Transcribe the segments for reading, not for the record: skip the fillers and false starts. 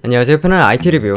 안녕하세요. 편한 IT 리뷰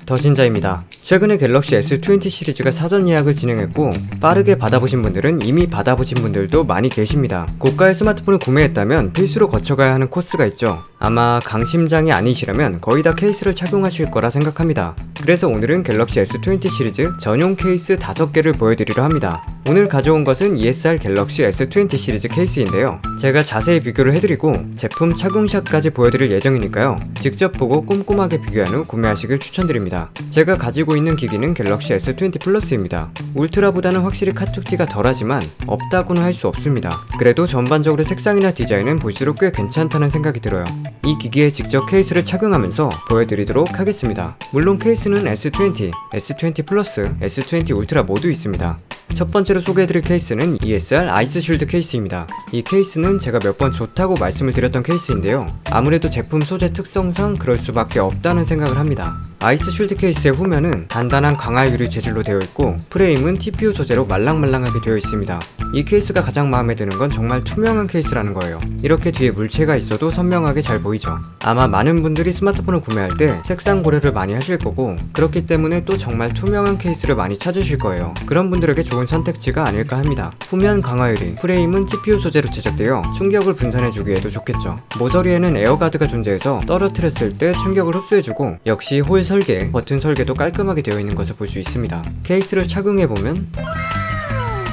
더신자입니다. 최근에 갤럭시 S20 시리즈가 사전 예약을 진행했고 빠르게 받아보신 분들은 이미 받아보신 분들도 많이 계십니다. 고가의 스마트폰을 구매했다면 필수로 거쳐가야 하는 코스가 있죠. 아마 강심장이 아니시라면 거의 다 케이스를 착용하실 거라 생각합니다. 그래서 오늘은 갤럭시 S20 시리즈 전용 케이스 5개를 보여드리려 합니다. 오늘 가져온 것은 ESR 갤럭시 S20 시리즈 케이스인데요. 제가 자세히 비교를 해드리고 제품 착용샷까지 보여드릴 예정이니까요. 직접 보고 꼼꼼하게 비교한 후 구매하시길 추천드립니다. 제가 가지고 있는 기기는 갤럭시 S20 플러스입니다. 울트라보다는 확실히 카툭티가 덜하지만 없다고는 할 수 없습니다. 그래도 전반적으로 색상이나 디자인은 볼수록 꽤 괜찮다는 생각이 들어요. 이 기기에 직접 케이스를 착용하면서 보여드리도록 하겠습니다. 물론 케이스는 S20, S20 플러스, S20 울트라 모두 있습니다. 첫 번째로 소개해드릴 케이스는 ESR 아이스 쉴드 케이스입니다. 이 케이스는 제가 몇 번 좋다고 말씀을 드렸던 케이스인데요. 아무래도 제품 소재 특성상 그럴 수밖에 없다는 생각을 합니다. 아이스 쉴드 케이스의 후면은 단단한 강화 유리 재질로 되어 있고 프레임은 TPU 소재로 말랑말랑하게 되어 있습니다. 이 케이스가 가장 마음에 드는 건 정말 투명한 케이스라는 거예요. 이렇게 뒤에 물체가 있어도 선명하게 잘 보이죠. 아마 많은 분들이 스마트폰을 구매할 때 색상 고려를 많이 하실 거고 그렇기 때문에 또 정말 투명한 케이스를 많이 찾으실 거예요. 그런 분들에게 좋은 선택지가 아닐까 합니다. 후면 강화 유리, 프레임은 TPU 소재로 제작되어 충격을 분산해주기에도 좋겠죠. 모서리에는 에어가드가 존재해서 떨어뜨렸을 때 충격을 흡수해주고 역시 홀 설계, 버튼 설계도 깔끔하게 되어 있는 것을 볼 수 있습니다. 케이스를 착용해보면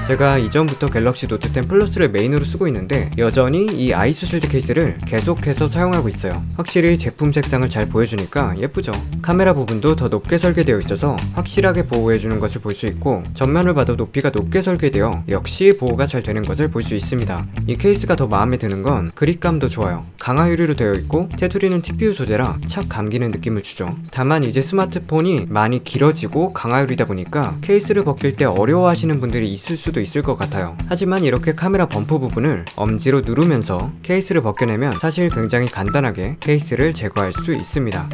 제가 이전부터 갤럭시 노트 10 플러스를 메인으로 쓰고 있는데 여전히 이 아이스 쉴드 케이스를 계속해서 사용하고 있어요. 확실히 제품 색상을 잘 보여주니까 예쁘죠. 카메라 부분도 더 높게 설계되어 있어서 확실하게 보호해주는 것을 볼 수 있고 전면을 봐도 높이가 높게 설계되어 역시 보호가 잘 되는 것을 볼 수 있습니다. 이 케이스가 더 마음에 드는 건 그립감도 좋아요. 강화 유리로 되어 있고 테두리는 TPU 소재라 착 감기는 느낌을 주죠. 다만 이제 스마트폰이 많이 길어지고 강화 유리다 보니까 케이스를 벗길 때 어려워하시는 분들이 있을 수도 있을 것 같아요. 하지만 이렇게 카메라 범퍼 부분을 엄지로 누르면서 케이스를 벗겨내면 사실 굉장히 간단하게 케이스를 제거할 수 있습니다.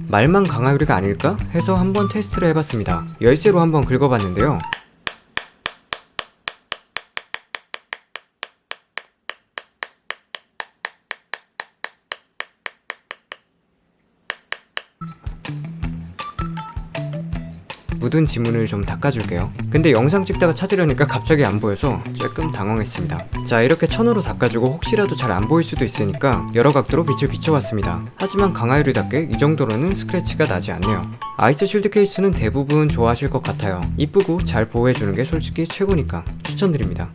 말만 강화 유리가 아닐까 해서 한번 테스트를 해봤습니다. 열쇠로 한번 긁어봤는데요. 묻은 지문을 좀 닦아줄게요. 근데 영상 찍다가 찾으려니까 갑자기 안 보여서 조금 당황했습니다. 자, 이렇게 천으로 닦아주고 혹시라도 잘 안 보일 수도 있으니까 여러 각도로 빛을 비춰봤습니다. 하지만 강화유리답게 이 정도로는 스크래치가 나지 않네요. 아이스 쉴드 케이스는 대부분 좋아하실 것 같아요. 이쁘고 잘 보호해주는 게 솔직히 최고니까 추천드립니다.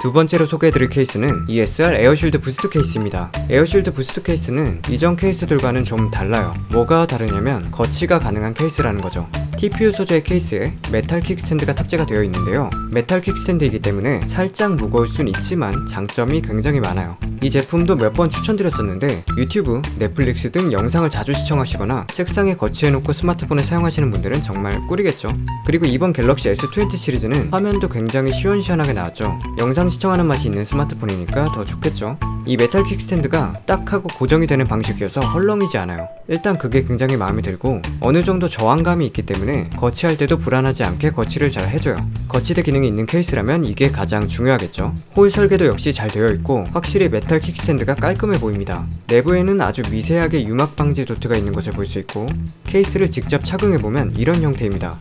두 번째로 소개해드릴 케이스는 ESR 에어쉴드 부스트 케이스입니다. 에어쉴드 부스트 케이스는 이전 케이스들과는 좀 달라요. 뭐가 다르냐면 거치가 가능한 케이스라는 거죠. TPU 소재의 케이스에 메탈 킥스탠드가 탑재가 되어 있는데요. 메탈 킥스탠드이기 때문에 살짝 무거울 순 있지만 장점이 굉장히 많아요. 이 제품도 몇 번 추천드렸었는데 유튜브, 넷플릭스 등 영상을 자주 시청하시거나 책상에 거치해놓고 스마트폰을 사용하시는 분들은 정말 꿀이겠죠. 그리고 이번 갤럭시 S20 시리즈는 화면도 굉장히 시원시원하게 나왔죠. 영상 시청하는 맛이 있는 스마트폰이니까 더 좋겠죠. 이 메탈 킥스탠드가 딱 하고 고정이 되는 방식이어서 헐렁이지 않아요. 일단 그게 굉장히 마음에 들고 어느 정도 저항감이 있기 때문에 거치할 때도 불안하지 않게 거치를 잘 해줘요. 거치대 기능이 있는 케이스라면 이게 가장 중요하겠죠. 홀 설계도 역시 잘 되어 있고 확실히 메탈 킥스탠드가 깔끔해 보입니다. 내부에는 아주 미세하게 유막 방지 도트가 있는 것을 볼 수 있고 케이스를 직접 착용해보면 이런 형태입니다.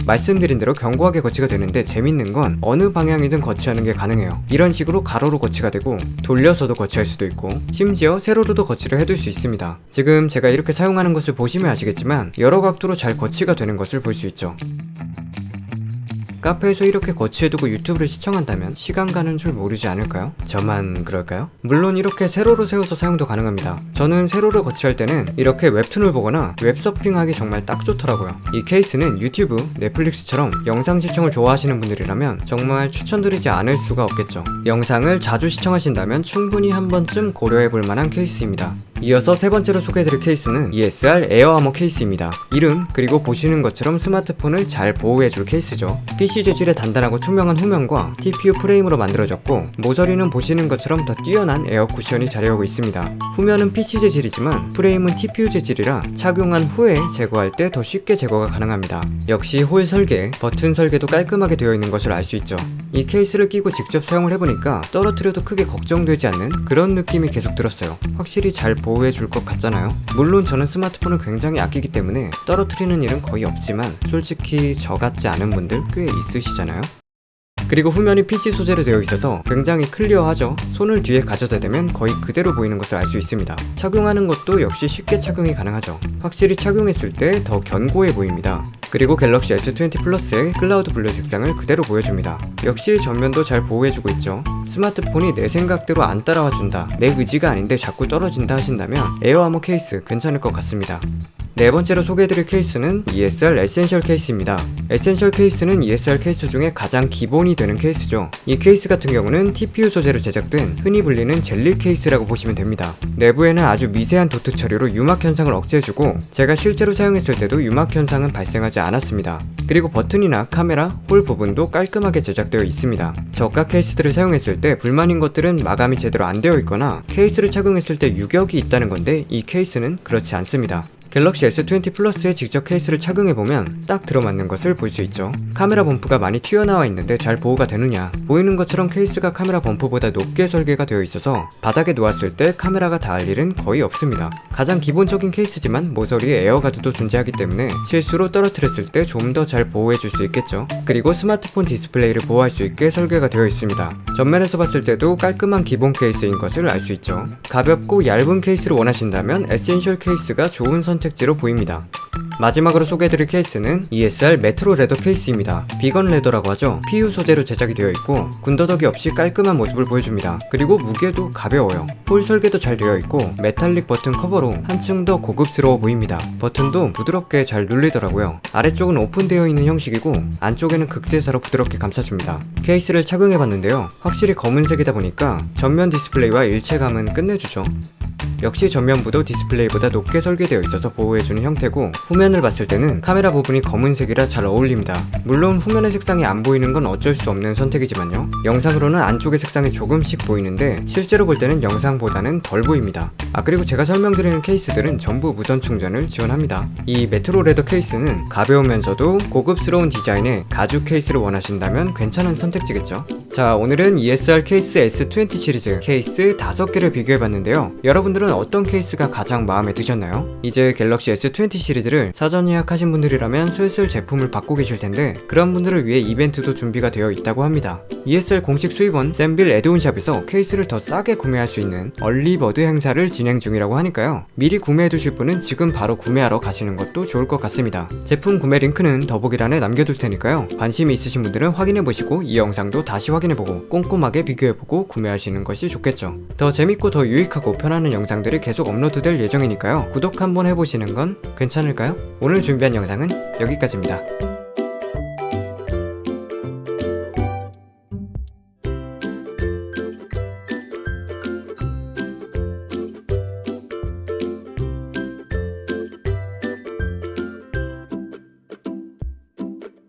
말씀드린 대로 견고하게 거치가 되는데 재밌는 건 어느 방향이든 거치하는 게 가능해요. 이런 식으로 가로로 거치가 되고 돌려서도 거치할 수도 있고 심지어 세로로도 거치를 해둘 수 있습니다. 지금 제가 이렇게 사용하는 것을 보시면 아시겠지만 여러 각도로 잘 거치가 되는 것을 볼 수 있죠. 카페에서 이렇게 거치해두고 유튜브를 시청한다면 시간 가는 줄 모르지 않을까요? 저만 그럴까요? 물론 이렇게 세로로 세워서 사용도 가능합니다. 저는 세로로 거치할 때는 이렇게 웹툰을 보거나 웹서핑하기 정말 딱 좋더라고요. 이 케이스는 유튜브, 넷플릭스처럼 영상 시청을 좋아하시는 분들이라면 정말 추천드리지 않을 수가 없겠죠. 영상을 자주 시청하신다면 충분히 한 번쯤 고려해볼 만한 케이스입니다. 이어서 세 번째로 소개해드릴 케이스는 ESR 에어 아머 케이스입니다. 이름 그리고 보시는 것처럼 스마트폰을 잘 보호해줄 케이스죠. PC 재질의 단단하고 투명한 후면과 TPU 프레임으로 만들어졌고 모서리는 보시는 것처럼 더 뛰어난 에어 쿠션이 자리하고 있습니다. 후면은 PC 재질이지만 프레임은 TPU 재질이라 착용한 후에 제거할 때 더 쉽게 제거가 가능합니다. 역시 홀 설계, 버튼 설계도 깔끔하게 되어 있는 것을 알 수 있죠. 이 케이스를 끼고 직접 사용을 해보니까 떨어뜨려도 크게 걱정되지 않는 그런 느낌이 계속 들었어요. 확실히 잘 보호해 줄 것 같잖아요. 물론 저는 스마트폰을 굉장히 아끼기 때문에 떨어뜨리는 일은 거의 없지만 솔직히 저 같지 않은 분들 꽤 있으시잖아요. 그리고 후면이 PC 소재로 되어 있어서 굉장히 클리어하죠. 손을 뒤에 가져다 대면 거의 그대로 보이는 것을 알 수 있습니다. 착용하는 것도 역시 쉽게 착용이 가능하죠. 확실히 착용했을 때 더 견고해 보입니다. 그리고 갤럭시 S20 플러스의 클라우드 블루 색상을 그대로 보여줍니다. 역시 전면도 잘 보호해주고 있죠. 스마트폰이 내 생각대로 안 따라와준다, 내 의지가 아닌데 자꾸 떨어진다 하신다면 에어아머 케이스 괜찮을 것 같습니다. 네 번째로 소개해드릴 케이스는 ESR 에센셜 케이스입니다. 에센셜 케이스는 ESR 케이스 중에 가장 기본이 되는 케이스죠. 이 케이스 같은 경우는 TPU 소재로 제작된 흔히 불리는 젤리 케이스라고 보시면 됩니다. 내부에는 아주 미세한 도트 처리로 유막 현상을 억제해주고 제가 실제로 사용했을 때도 유막 현상은 발생하지 않았습니다. 그리고 버튼이나 카메라, 홀 부분도 깔끔하게 제작되어 있습니다. 저가 케이스들을 사용했을 때 불만인 것들은 마감이 제대로 안 되어 있거나 케이스를 착용했을 때 유격이 있다는 건데 이 케이스는 그렇지 않습니다. 갤럭시 S20 플러스의 직접 케이스를 착용해보면 딱 들어맞는 것을 볼 수 있죠. 카메라 범프가 많이 튀어나와 있는데 잘 보호가 되느냐? 보이는 것처럼 케이스가 카메라 범프보다 높게 설계가 되어 있어서 바닥에 놓았을 때 카메라가 닿을 일은 거의 없습니다. 가장 기본적인 케이스지만 모서리에 에어가드도 존재하기 때문에 실수로 떨어뜨렸을 때 좀 더 잘 보호해줄 수 있겠죠. 그리고 스마트폰 디스플레이를 보호할 수 있게 설계가 되어 있습니다. 전면에서 봤을 때도 깔끔한 기본 케이스인 것을 알 수 있죠. 가볍고 얇은 케이스를 원하신다면 에센셜 케이스가 좋은 선택지로 보입니다. 마지막으로 소개해드릴 케이스는 ESR 메트로 레더 케이스입니다. 비건 레더라고 하죠. PU 소재로 제작이 되어 있고 군더더기 없이 깔끔한 모습을 보여줍니다. 그리고 무게도 가벼워요. 홀 설계도 잘 되어 있고 메탈릭 버튼 커버로 한층 더 고급스러워 보입니다. 버튼도 부드럽게 잘 눌리더라고요. 아래쪽은 오픈되어 있는 형식이고 안쪽에는 극세사로 부드럽게 감싸줍니다. 케이스를 착용해봤는데요. 확실히 검은색이다 보니까 전면 디스플레이와 일체감은 끝내주죠. 역시 전면부도 디스플레이보다 높게 설계되어 있어서 보호해주는 형태고 후면을 봤을 때는 카메라 부분이 검은색이라 잘 어울립니다. 물론 후면의 색상이 안 보이는 건 어쩔 수 없는 선택이지만요. 영상으로는 안쪽의 색상이 조금씩 보이는데 실제로 볼 때는 영상보다는 덜 보입니다. 그리고 제가 설명드리는 케이스들은 전부 무선 충전을 지원합니다. 이 메트로 레더 케이스는 가벼우면서도 고급스러운 디자인의 가죽 케이스를 원하신다면 괜찮은 선택지겠죠. 자, 오늘은 ESR 케이스 S20 시리즈 케이스 5개를 비교해봤는데요. 여러분들은 어떤 케이스가 가장 마음에 드셨나요? 이제 갤럭시 S20 시리즈를 사전 예약하신 분들이라면 슬슬 제품을 받고 계실 텐데 그런 분들을 위해 이벤트도 준비가 되어 있다고 합니다. ESR 공식 수입원 샘빌 에드온샵에서 케이스를 더 싸게 구매할 수 있는 얼리버드 행사를 진행 중이라고 하니까요. 미리 구매해두실 분은 지금 바로 구매하러 가시는 것도 좋을 것 같습니다. 제품 구매 링크는 더보기란에 남겨둘 테니까요. 관심이 있으신 분들은 확인해보시고 이 영상도 다시 확인해보고 꼼꼼하게 비교해보고 구매하시는 것이 좋겠죠. 더 재밌고 더 유익하고 편안한 영상들이 계속 업로드될 예정이니까요. 구독 한번 해보시는 건 괜찮을까요? 오늘 준비한 영상은 여기까지입니다.